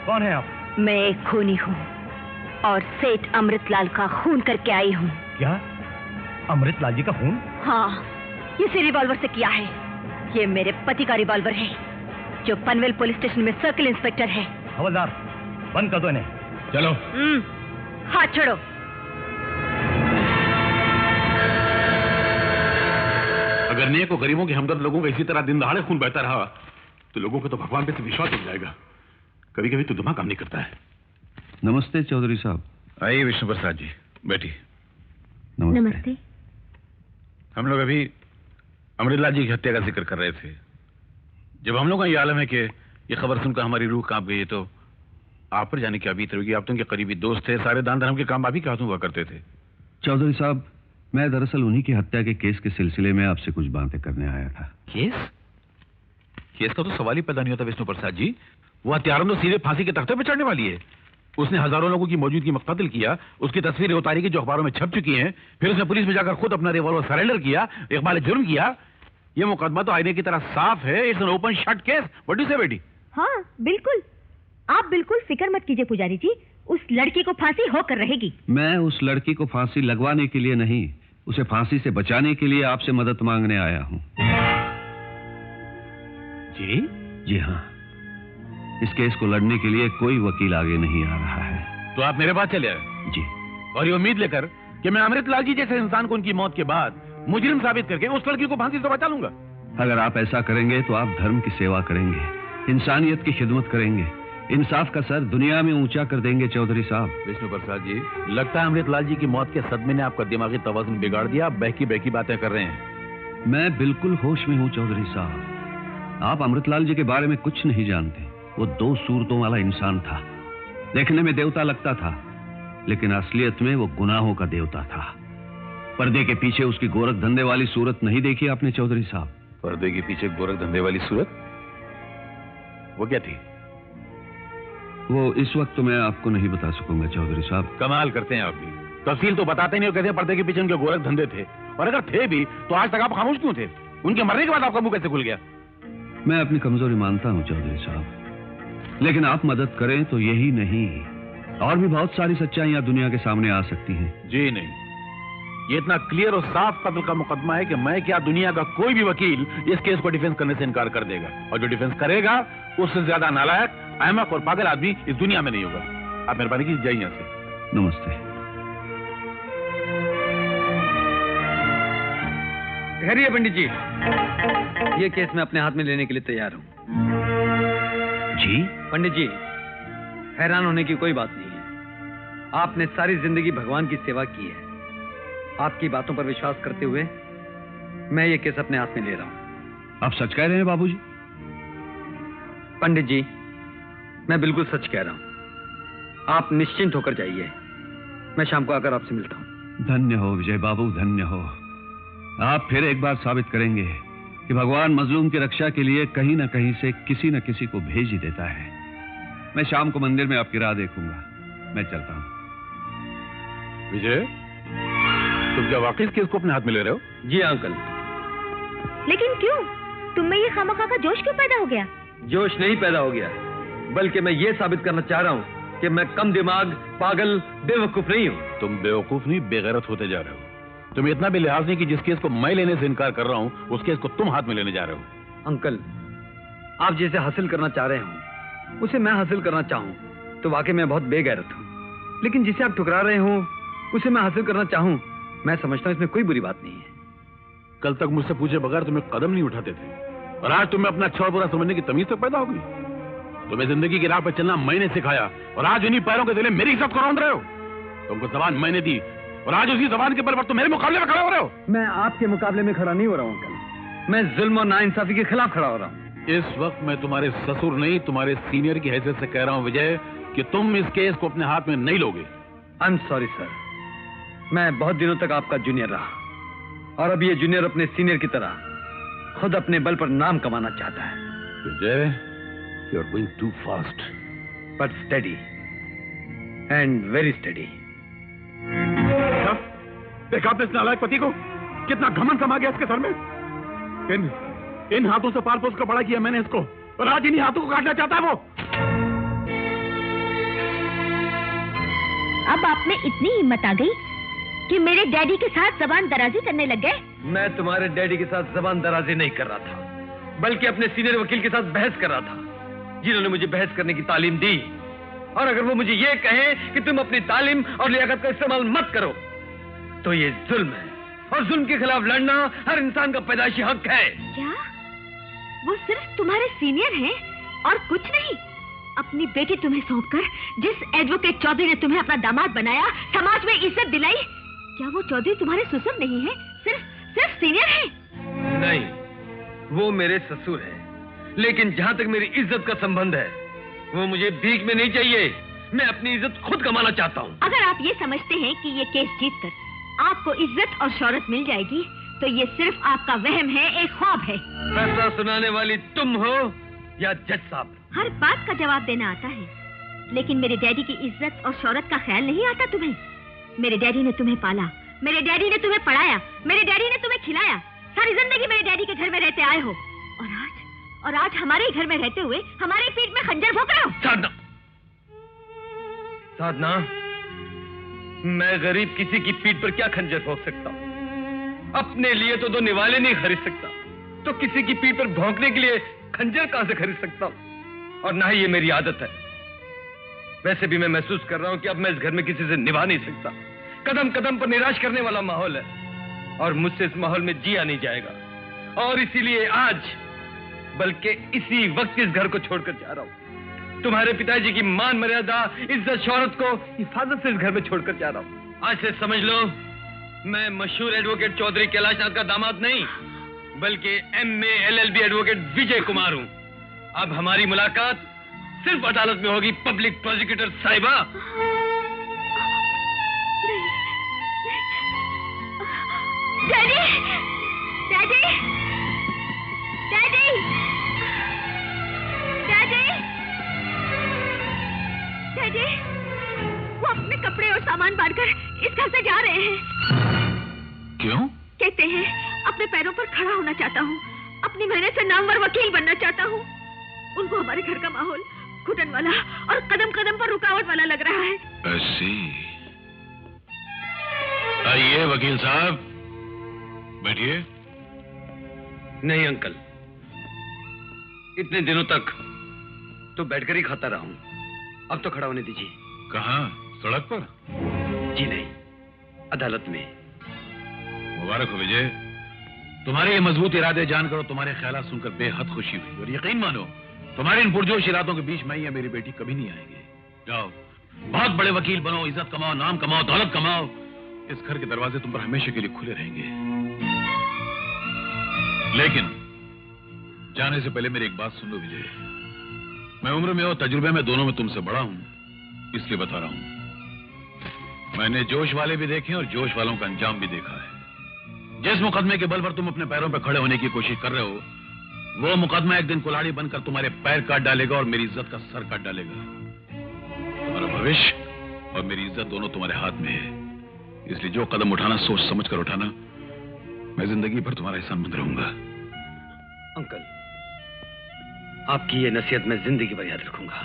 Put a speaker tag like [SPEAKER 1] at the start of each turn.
[SPEAKER 1] कौन है आप?
[SPEAKER 2] मैं एक खूनी हूँ और सेठ अमृतलाल का खून करके आई हूँ।
[SPEAKER 1] क्या? अमृतलाल जी का खून?
[SPEAKER 2] हाँ, इसी रिवॉल्वर से किया है। ये मेरे पति का रिवॉल्वर है जो पनवेल पुलिस स्टेशन में सर्किल इंस्पेक्टर है।
[SPEAKER 1] हवलदार, बंद कर दो इन्हें।
[SPEAKER 3] चलो।
[SPEAKER 2] हाथ छोड़ो।
[SPEAKER 3] अगर नेक और गरीबों के हमदर्द लोगों का इसी तरह दिन दहाड़े खून बहता रहा तो लोगों को तो भगवान पे से विश्वास उठ जाएगा। कभी कभी तो दिमाग काम नहीं करता है।
[SPEAKER 4] नमस्ते चौधरी साहब।
[SPEAKER 3] आइए विष्णु प्रसाद जी, बैठिए।
[SPEAKER 2] नमस्ते।
[SPEAKER 3] हम लोग अभी अमृतलाल जी की हत्या का जिक्र कर रहे थे। जब हम लोग का ये आलम है कि ये खबर सुनकर हमारी रूह कांप गई, तो आप पर जाने क्या बीत रही। आप तो उनके करीबी दोस्त थे, सारे दान धर्म के काम आप ही के हाथों हुआ करते थे।
[SPEAKER 4] चौधरी साहब, मैं दरअसल उन्हीं की हत्या के केस के सिलसिले में आपसे कुछ बातें करने आया था।
[SPEAKER 3] केस का तो सवाल ही पैदा नहीं होता विष्णु प्रसाद जी। वो हत्यारों तो सीधे फांसी के तख्ते पर चढ़ने वाली है। उसने हजारों लोगों की मौजूदगी में कत्ल किया, उसकी तस्वीरें उतारी की जो अखबारों में छप चुकी हैं, फिर उसने पुलिस में जाकर खुद अपना रिवॉल्वर सरेंडर किया, इकबाल जुर्म किया। ये मुकदमा तो आईने की तरह साफ है। It's an open shut case. What do you से बेटी?
[SPEAKER 2] हाँ बिल्कुल, आप बिल्कुल फिक्र मत कीजिए पुजारी जी, उस लड़की को फांसी होकर रहेगी।
[SPEAKER 4] मैं उस लड़की को फांसी लगवाने के लिए नहीं, उसे फांसी से बचाने के लिए आपसे मदद मांगने आया हूँ। जी हाँ, इस केस को लड़ने के लिए कोई वकील आगे नहीं आ रहा है।
[SPEAKER 3] तो आप मेरे पास चले आए?
[SPEAKER 4] जी।
[SPEAKER 3] और ये उम्मीद लेकर कि मैं अमृतलाल जी जैसे इंसान को उनकी मौत के बाद मुजरिम साबित करके उस लड़की को फांसी से बचा लूंगा।
[SPEAKER 4] अगर आप ऐसा करेंगे तो आप धर्म की सेवा करेंगे, इंसानियत की खिदमत करेंगे, इंसाफ का सर दुनिया में ऊंचा कर देंगे चौधरी साहब।
[SPEAKER 3] विष्णु प्रसाद जी, लगता है अमृतलाल जी की मौत के सदमे ने आपका दिमागी तवाज़ुन बिगाड़ दिया। आप बहकी बहकी बातें कर रहे हैं।
[SPEAKER 4] मैं बिल्कुल होश में हूँ चौधरी साहब। आप अमृतलाल जी के बारे में कुछ नहीं जानते। वो 2 सूरतों वाला इंसान था। देखने में देवता लगता था, लेकिन असलियत में वो गुनाहों का देवता था। पर्दे के पीछे उसकी गोरख धंधे वाली सूरत नहीं देखी आपने चौधरी साहब?
[SPEAKER 3] पर्दे के पीछे गोरख धंधे वाली सूरत? वो क्या थी?
[SPEAKER 4] वो इस वक्त तो मैं आपको नहीं बता सकूंगा चौधरी साहब।
[SPEAKER 3] कमाल करते हैं आप भी, तफसील तो बताते नहीं हो। कहते हैं पर्दे के पीछे उनके गोरख धंधे थे, और अगर थे भी तो आज तक आप खामोश क्यों थे? उनके मरने के बाद आपका मुंह कैसे खुल गया?
[SPEAKER 4] मैं अपनी कमजोरी मानता हूँ चौधरी साहब, लेकिन आप मदद करें तो यही नहीं, और भी बहुत सारी सच्चाइयां दुनिया के सामने आ सकती हैं।
[SPEAKER 3] जी नहीं, ये इतना क्लियर और साफ कत्ल का मुकदमा है कि मैं क्या दुनिया का कोई भी वकील इस केस को डिफेंस करने से इनकार कर देगा, और जो डिफेंस करेगा उससे ज्यादा नालायक, अहमक और पागल आदमी इस दुनिया में नहीं होगा। आप मेहरबानी कीजिए, जाइए यहाँ से।
[SPEAKER 4] नमस्ते।
[SPEAKER 5] ठहरिए पंडित जी, ये केस मैं अपने हाथ में लेने के लिए तैयार हूँ।
[SPEAKER 4] जी?
[SPEAKER 5] पंडित जी, हैरान होने की कोई बात नहीं है। आपने सारी जिंदगी भगवान की सेवा की है। आपकी बातों पर विश्वास करते हुए मैं ये केस अपने हाथ में ले रहा हूँ।
[SPEAKER 4] आप सच कह रहे हैं बाबूजी?
[SPEAKER 5] पंडित जी, मैं बिल्कुल सच कह रहा हूँ। आप निश्चिंत होकर जाइए, मैं शाम को आकर आपसे मिलता हूँ।
[SPEAKER 4] धन्य हो विजय बाबू, धन्य हो। आप फिर एक बार साबित करेंगे कि भगवान मजलूम की रक्षा के लिए कहीं ना कहीं से किसी न किसी को भेज ही देता है। मैं शाम को मंदिर में आपकी राह देखूंगा। मैं चलता हूँ।
[SPEAKER 3] विजय, तुम क्या वाकई इस केस को अपने हाथ में ले रहे हो?
[SPEAKER 5] जी अंकल।
[SPEAKER 2] लेकिन क्यों? तुम में ये खामखा का जोश क्यों पैदा हो गया?
[SPEAKER 5] जोश नहीं पैदा हो गया, बल्कि मैं ये साबित करना चाह रहा हूँ कि मैं कम दिमाग, पागल, बेवकूफ नहीं हूँ।
[SPEAKER 3] तुम बेवकूफ नहीं, बेगैरत होते जा रहे हो। तुम इतना भी लिहाज नहीं कि जिस केस को मैं लेने से इनकार कर रहा हूँ, उस केस को तुम हाथ में लेने जा रहे हो।
[SPEAKER 5] अंकल, आप जिसे हासिल करना चाह रहे हो उसे मैं हासिल करना चाहूँ तो वाकई मैं बहुत बेगैरत हूँ, लेकिन जिसे आप ठुकरा रहे हो उसे मैं हासिल करना चाहूँ, मैं समझता हूँ इसमें कोई बुरी बात नहीं है।
[SPEAKER 3] कल तक मुझसे पूछे बगैर तुम्हें कदम नहीं उठाते थे, और आज तुम्हें अपना अच्छा और बुरा समझने की तमीज तक पैदा हो गई। तुम्हें जिंदगी की राह पर चलना मैंने सिखाया, और आज उन्हीं पैरों के तले मेरी इज्जत को रौंद रहे हो। तुमको जबान मैंने दी, और आज उसी जबान के बल पर तुम मेरे मुकाबले में खड़े हो रहे हो।
[SPEAKER 5] मैं आपके मुकाबले में खड़ा नहीं हो रहा हूँ अंकल, मैं जुल्म और नाइंसाफी के खिलाफ खड़ा हो रहा हूँ।
[SPEAKER 3] इस वक्त मैं तुम्हारे ससुर नहीं, तुम्हारे सीनियर की हैसियत से कह रहा हूँ विजय, कि तुम इस केस को अपने हाथ में नहीं लोगे।
[SPEAKER 5] आई एम सॉरी सर, मैं बहुत दिनों तक आपका जूनियर रहा, और अब ये जूनियर अपने सीनियर की तरह खुद अपने बल पर नाम कमाना चाहता है।
[SPEAKER 3] Vijay, you are going to fast,
[SPEAKER 5] but study and very study.
[SPEAKER 3] देखा आपने इस नालायक पति को? कितना घमंड समा गया इसके सर में। इन हाथों से पाल पोस कर बड़ा किया मैंने इसको, और आज इन्हीं हाथों को काटना चाहता है वो।
[SPEAKER 2] अब आप में इतनी हिम्मत आ गई कि मेरे डैडी के साथ जबान दराजी करने लग गए?
[SPEAKER 5] मैं तुम्हारे डैडी के साथ जबान दराजी नहीं कर रहा था, बल्कि अपने सीनियर वकील के साथ बहस कर रहा था, जिन्होंने मुझे बहस करने की तालीम दी। और अगर वो मुझे ये कहे कि तुम अपनी तालीम और लियाकत का इस्तेमाल मत करो, तो ये जुल्म है, और जुल्म के खिलाफ लड़ना हर इंसान का पैदाइशी हक है।
[SPEAKER 2] क्या वो सिर्फ तुम्हारे सीनियर हैं और कुछ नहीं? अपनी बेटी तुम्हें सौंपकर जिस एडवोकेट चौधरी ने तुम्हें अपना दामाद बनाया, समाज में इज्जत दिलाई, क्या वो चौधरी तुम्हारे ससुर नहीं है, सिर्फ सीनियर है?
[SPEAKER 5] नहीं, वो मेरे ससुर है, लेकिन जहाँ तक मेरी इज्जत का संबंध है, वो मुझे भीख में नहीं चाहिए। मैं अपनी इज्जत खुद कमाना चाहता हूँ।
[SPEAKER 2] अगर आप ये समझते हैं कि ये केस जीतकर आपको इज्जत और शौहरत मिल जाएगी, तो ये सिर्फ आपका वहम है, एक ख्वाब है।
[SPEAKER 5] फैसला सुनाने वाली तुम हो या जज साहब?
[SPEAKER 2] हर बात का जवाब देना आता है, लेकिन मेरे डैडी की इज्जत और शौहरत का ख्याल नहीं आता तुम्हें? मेरे डैडी ने तुम्हें पाला, मेरे डैडी ने तुम्हें पढ़ाया, मेरे डैडी ने तुम्हें खिलाया, सारी जिंदगी मेरे डैडी के घर में रहते आए हो, और आज हमारे ही घर में रहते हुए हमारे पीठ में खंजर भोंक रहे हो।
[SPEAKER 5] साधना, मैं गरीब किसी की पीठ पर क्या खंजर भोंक सकता हूँ? अपने लिए तो दो निवाले नहीं खरीद सकता, तो किसी की पीठ पर भौंकने के लिए खंजर कहां से खरीद सकता हूँ? और ना ही ये मेरी आदत है। वैसे भी मैं महसूस कर रहा हूं कि अब मैं इस घर में किसी से निभा नहीं सकता। कदम कदम पर निराश करने वाला माहौल है, और मुझसे इस माहौल में जिया नहीं जाएगा। और इसीलिए आज, बल्कि इसी वक्त इस घर को छोड़कर जा रहा हूं। तुम्हारे पिताजी की मान मर्यादा, इज्जत, शौहरत को हिफाजत से इस घर में छोड़कर जा रहा हूं। आज से समझ लो, मैं मशहूर एडवोकेट चौधरी कैलाशनाथ का दामाद नहीं, बल्कि MA LLB advocate Vijay Kumar हूं। अब हमारी मुलाकात सिर्फ अदालत में होगी, पब्लिक प्रोसिक्यूटर साहिबा।
[SPEAKER 2] Daddy, daddy, daddy, daddy, daddy, वो अपने कपड़े और सामान बांधकर इस घर से जा रहे हैं।
[SPEAKER 3] क्यों?
[SPEAKER 2] कहते हैं अपने पैरों पर खड़ा होना चाहता हूँ, अपनी मेहनत से नामवर वकील बनना चाहता हूँ। उनको हमारे घर का माहौल घुटन वाला और कदम कदम पर रुकावट वाला लग रहा है।
[SPEAKER 3] ऐसी? आइए वकील साहब, बैठिए।
[SPEAKER 5] नहीं अंकल, इतने दिनों तक तो बैठकर ही खाता रहा हूं, अब तो खड़ा होने दीजिए।
[SPEAKER 3] कहाँ? सड़क पर?
[SPEAKER 5] जी नहीं, अदालत में।
[SPEAKER 3] मुबारक हो विजय, तुम्हारे ये मजबूत इरादे जानकर और तुम्हारे ख्यालात सुनकर बेहद खुशी हुई। और यकीन मानो, तुम्हारे इन पुरजोश इरादों के बीच मैं या मेरी बेटी कभी नहीं आएंगे। जाओ, बहुत बड़े वकील बनो, इज्जत कमाओ, नाम कमाओ, दौलत कमाओ। इस घर के दरवाजे तुम पर हमेशा के लिए खुले रहेंगे। लेकिन जाने से पहले मेरी एक बात सुन लो विजय। मैं उम्र में और तजुर्बे में दोनों में तुमसे बड़ा हूं, इसलिए बता रहा हूं। मैंने जोश वाले भी देखे और जोश वालों का अंजाम भी देखा है। जिस मुकदमे के बल पर तुम अपने पैरों पर खड़े होने की कोशिश कर रहे हो, वो मुकदमा एक दिन कुल्हाड़ी बनकर तुम्हारे पैर काट डालेगा और मेरी इज्जत का सर काट डालेगा। तुम्हारा भविष्य और मेरी इज्जत दोनों तुम्हारे हाथ में है, इसलिए जो कदम उठाना सोच समझ कर उठाना। मैं जिंदगी भर तुम्हारा एहसानमंद रहूंगा।
[SPEAKER 5] अंकल, आपकी ये नसीहत मैं जिंदगी भर याद रखूंगा।